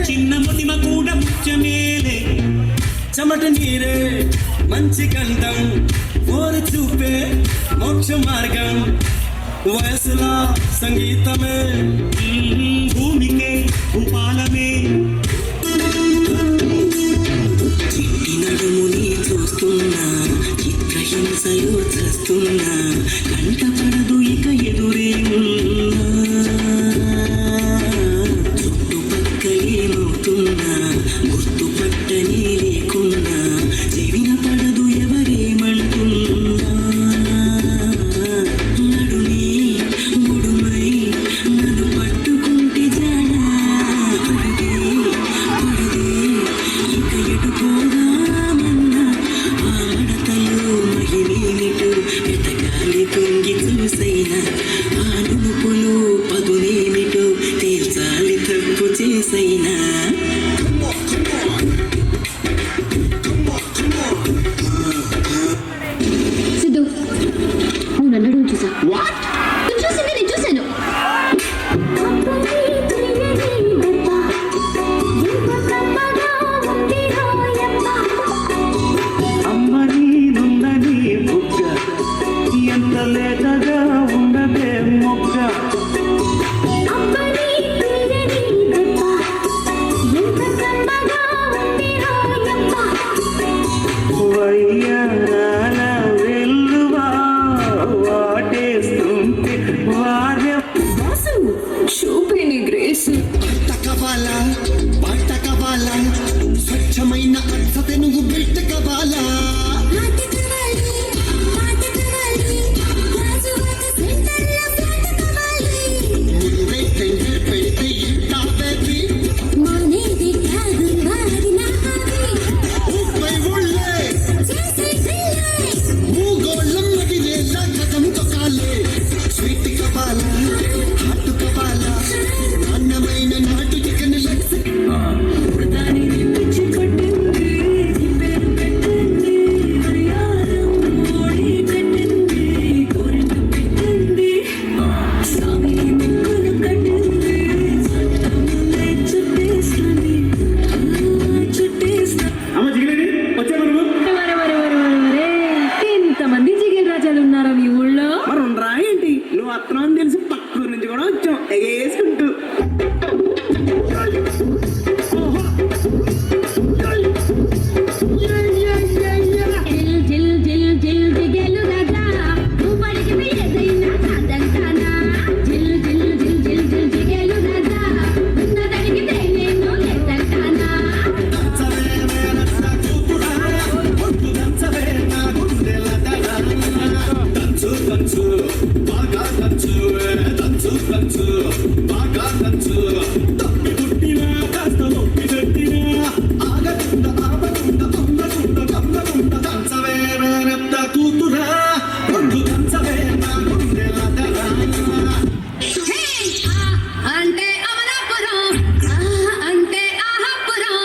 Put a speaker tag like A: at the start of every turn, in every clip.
A: చిన్న మునిమ కూడా ముఖ్యమేలే చెమట నీరే మంచి కంఠం ఓరు చూపే మోక్ష మార్గం వయసులా సంగీతమే భూమికే భూపాలమే చిట్టి నడుముని చూస్తున్నా చిత్రహింసలు చేస్తున్నా కంటపడదు ఇక ఎదురే చుట్టుపక్కలేమవుతున్నా గుర్తుపట్టని లేకున్నా చెవిన పడదు ఎవరేమంటున్నా నడుమే ముడుమై నన్ను పట్టుకుంటే జానా పడదే పడదే ఇక ఎటు పోదామన్నా ఆ మడతలు మహిమేమిటో ఎతగాలి తొంగి చూసైనా ఆ నునుపులు పదునేమిటో తేల్చాలి తప్పు చేసైనా
B: సిద్ధు నువ్వు నన్ను అడుగు చూసా నువ్వు చూసింది నేను చూశాను
A: అమ్మ నీనుందని బుగ్గ ఎంత లేతగా ఉండదే మొగ్గ వయ్యారాల వెల్లువా వాటేస్తుంటే వార్యం
B: చూపిని గ్రేస్
C: పాట కావాలా స్వచ్ఛమైన అర్థత నువ్వు బిడ్డ కావాలా పెడితే ఇంటా బేబీ ఊళ్ళే మూగోళ్ళం అడిగే గతంతో కాలే స్వీట్ కావాలా హాట్ కావాలా నాణ్యమైన నాటు చికెన్ లెగ్స్
B: ఇంతమంది జిగేల్ రాజాలు ఉన్నారా మీ ఊళ్ళో
D: మరి ఉండరా ఏంటి నువ్వు అత్తనం తెలిసి పక్కూరు నుంచి కూడా వచ్చాం ఎగేసుకుంటూ
B: జిల్ జిల్ జిల్ జిల్ జిగేలు రాజా నువ్వు పడికి ఏదైనా కాదంటానా జిల్ జిల్ జిల్ జిల్ జిల్ జిగేలు రాజా ఉన్నదానికి నేను లేదంటానా అంటే అమలాపురం అంటే ఆహాపురం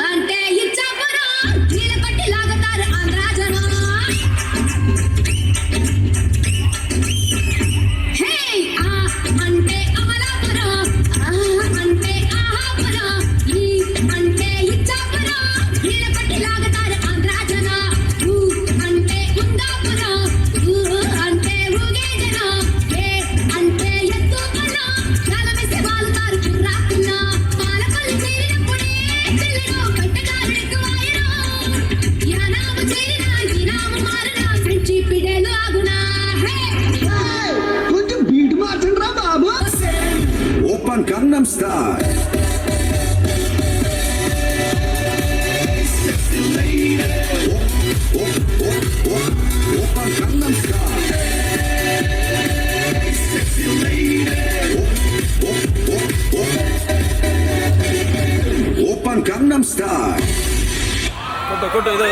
B: అంటే ఇచ్చాపురం నీలపట్టి లాగుతారు ఆంధ్రాజనం అంటే అమలాపురం అంటే ఆహాపురం అంటే ఇచ్చాపురం నీలపట్టి లాగుతారు ఆంధ్రాజనం అంటే ఉందాపురం అంటే ఊగే జనం అంటే ఎత్తుకున్నా నలమిసి వాళ్తారు కుర్రాకున్నా పాలకొల్లు చేరినప్పుడే పిల్లలు కట్టగారెక్కువాయను యానాము చేరినా ఈనాము మారినా ఫ్రెండ్షిప్ ఇడేలు ఆగునా
C: కొంచెం బీట్ మార్చండి రా బాబు
E: Open Gangnam Style. Open Gangnam Style. Open Gangnam Style.
F: కొట్టు ఇదో